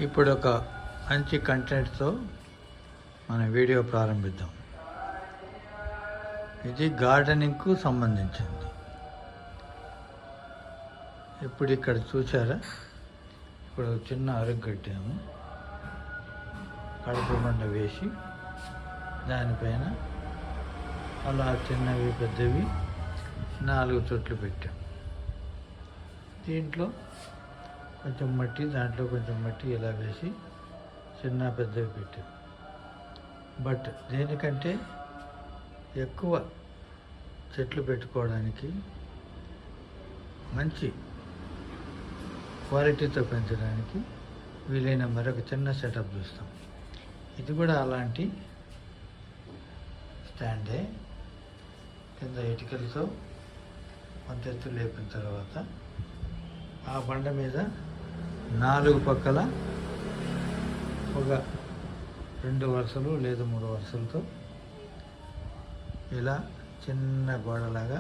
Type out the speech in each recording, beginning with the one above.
ఇప్పుడు ఒక మంచి కంటెంట్తో మన వీడియో ప్రారంభిద్దాం. ఇది గార్డెనింగ్కు సంబంధించింది. ఇప్పుడు ఇక్కడ చూసారా, ఇప్పుడు చిన్న అరుగు కట్టాము, కడుపు బండ వేసి దానిపైన అలా చిన్నవి పెద్దవి 4 చెట్లు పెట్టాం. దీంట్లో కొంచెం మట్టి, దాంట్లో కొంచెం మట్టి ఇలా వేసి చిన్న పెద్దవి పెట్టాం. బట్ దేనికంటే ఎక్కువ చెట్లు పెట్టుకోవడానికి, మంచి క్వాలిటీతో పెంచడానికి వీలైన మరొక చిన్న సెటప్ చూస్తాం. ఇది కూడా అలాంటి స్టాండే. కింద ఇటుకలతో కొంత ఎత్తు లేపిన తర్వాత ఆ బండ మీద 4 పక్కల ఒక 2 వరుసలు లేదా 3 వరుసలతో ఇలా చిన్న గోడలాగా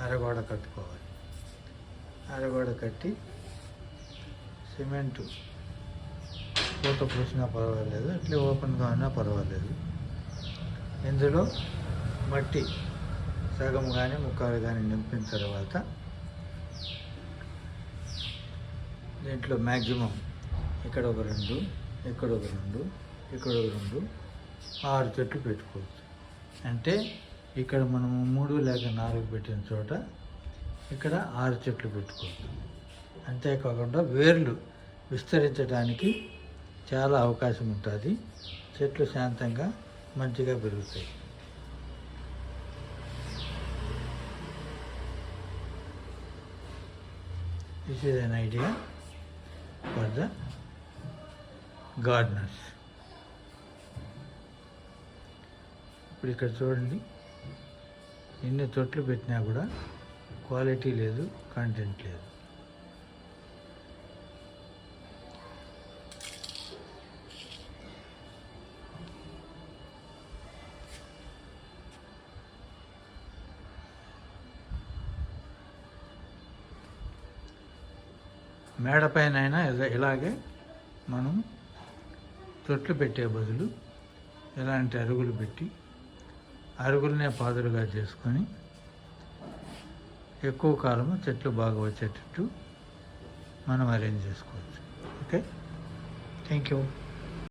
అరగోడ కట్టుకోవాలి. అరగోడ కట్టి సిమెంటు పూత పూసినా పర్వాలేదు, అట్లే ఓపెన్గా ఉన్నా పర్వాలేదు. ఇందులో మట్టి సగం కానీ ముక్కాలు కానీ నింపిన తర్వాత దీంట్లో మ్యాక్సిమం ఇక్కడ ఒక 2, ఇక్కడ ఒక 2, ఇక్కడ ఒక 2, 6 చెట్లు పెట్టుకోవచ్చు. అంటే ఇక్కడ మనము 3 లేక 4 పెట్టిన చోట ఇక్కడ 6 చెట్లు పెట్టుకోవచ్చు. అంతేకాకుండా వేర్లు విస్తరించడానికి చాలా అవకాశం ఉంటుంది. చెట్లు శాంతంగా మంచిగా పెరుగుతాయి. This is an idea for the gardeners. ఇప్పుడు ఇక్కడ చూడండి, ఎన్ని తొట్లు పెట్టినా కూడా క్వాలిటీ లేదు, కంటెంట్ లేదు. మేడపైన అయినా ఇలాగే మనం తొట్లు పెట్టే బదులు ఇలాంటి అరుగులు పెట్టి అరుగులనే పాదులుగా చేసుకొని ఎక్కువ కాలము చెట్లు బాగా వచ్చేటట్టు మనం అరేంజ్ చేసుకోవచ్చు. Okay, thank you.